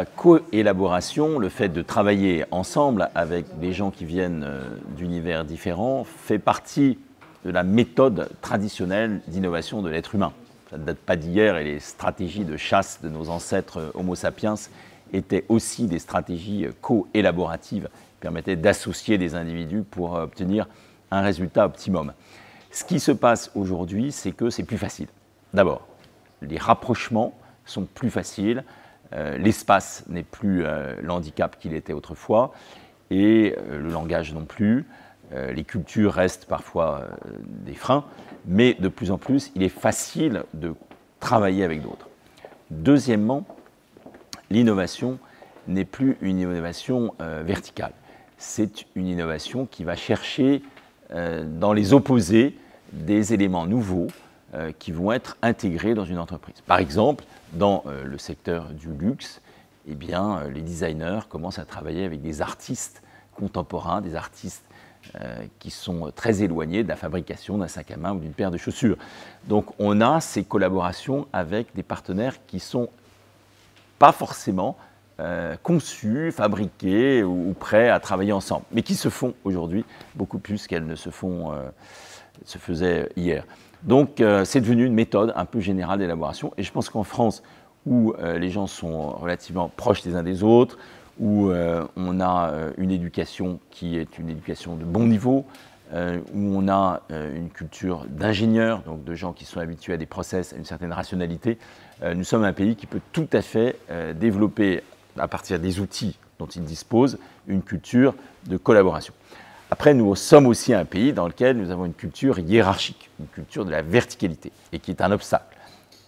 la co-élaboration, le fait de travailler ensemble avec des gens qui viennent d'univers différents, fait partie de la méthode traditionnelle d'innovation de l'être humain. Ça ne date pas d'hier et les stratégies de chasse de nos ancêtres Homo sapiens étaient aussi des stratégies co-élaboratives qui permettaient d'associer des individus pour obtenir un résultat optimum. Ce qui se passe aujourd'hui, c'est que c'est plus facile. D'abord, les rapprochements sont plus faciles, l'espace n'est plus l'handicap qu'il était autrefois, et le langage non plus. Les cultures restent parfois des freins, mais de plus en plus, il est facile de travailler avec d'autres. Deuxièmement, l'innovation n'est plus une innovation verticale. C'est une innovation qui va chercher dans les opposés des éléments nouveaux qui vont être intégrés dans une entreprise. Par exemple, dans le secteur du luxe, eh bien, les designers commencent à travailler avec des artistes contemporains, des artistes qui sont très éloignés de la fabrication d'un sac à main ou d'une paire de chaussures. Donc on a ces collaborations avec des partenaires qui ne sont pas forcément conçus, fabriqués ou prêts à travailler ensemble, mais qui se font aujourd'hui beaucoup plus qu'elles ne se faisaient hier. Donc c'est devenu une méthode un peu générale d'élaboration, et je pense qu'en France, où les gens sont relativement proches les uns des autres, où on a une éducation qui est une éducation de bon niveau, où on a une culture d'ingénieurs, donc de gens qui sont habitués à des process, à une certaine rationalité, nous sommes un pays qui peut tout à fait développer, à partir des outils dont il dispose, une culture de collaboration. Après, nous sommes aussi un pays dans lequel nous avons une culture hiérarchique, une culture de la verticalité, et qui est un obstacle.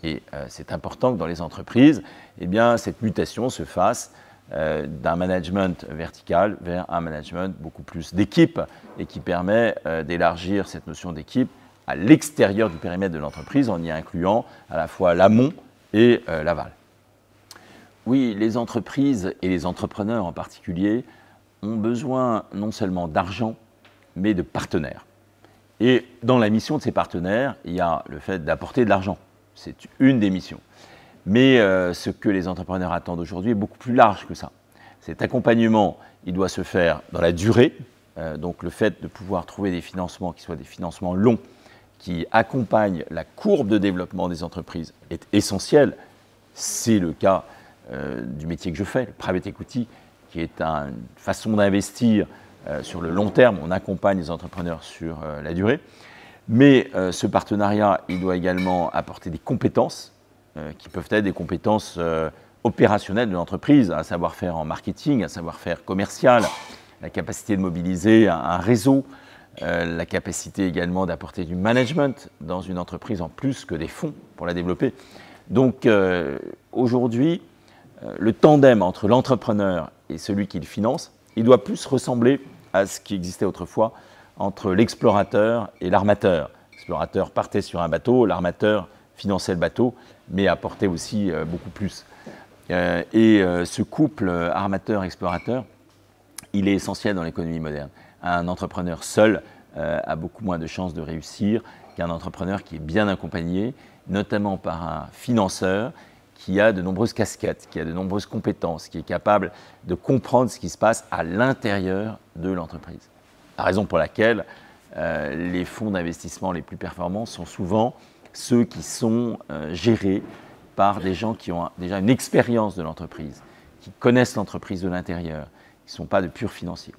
Et c'est important que dans les entreprises, eh bien, cette mutation se fasse d'un management vertical vers un management beaucoup plus d'équipe, et qui permet d'élargir cette notion d'équipe à l'extérieur du périmètre de l'entreprise, en y incluant à la fois l'amont et l'aval. Oui, les entreprises et les entrepreneurs en particulier ont besoin non seulement d'argent, mais de partenaires. Et dans la mission de ces partenaires, il y a le fait d'apporter de l'argent. C'est une des missions. Mais ce que les entrepreneurs attendent aujourd'hui est beaucoup plus large que ça. Cet accompagnement, il doit se faire dans la durée. Donc le fait de pouvoir trouver des financements qui soient des financements longs, qui accompagnent la courbe de développement des entreprises est essentiel. C'est le cas du métier que je fais, le private equity, qui est une façon d'investir sur le long terme. On accompagne les entrepreneurs sur la durée. Mais ce partenariat, il doit également apporter des compétences qui peuvent être des compétences opérationnelles de l'entreprise, un savoir-faire en marketing, un savoir-faire commercial, la capacité de mobiliser un réseau, la capacité également d'apporter du management dans une entreprise en plus que des fonds pour la développer. Donc aujourd'hui, le tandem entre l'entrepreneur et celui qui le finance, il doit plus ressembler à ce qui existait autrefois entre l'explorateur et l'armateur. L'explorateur partait sur un bateau, l'armateur finançait le bateau, mais apportait aussi beaucoup plus. Ce couple armateur-explorateur, il est essentiel dans l'économie moderne. Un entrepreneur seul a beaucoup moins de chances de réussir qu'un entrepreneur qui est bien accompagné, notamment par un financeur qui a de nombreuses casquettes, qui a de nombreuses compétences, qui est capable de comprendre ce qui se passe à l'intérieur de l'entreprise. La raison pour laquelle les fonds d'investissement les plus performants sont souvent ceux qui sont gérés par des gens qui ont déjà une expérience de l'entreprise, qui connaissent l'entreprise de l'intérieur, qui ne sont pas de purs financiers.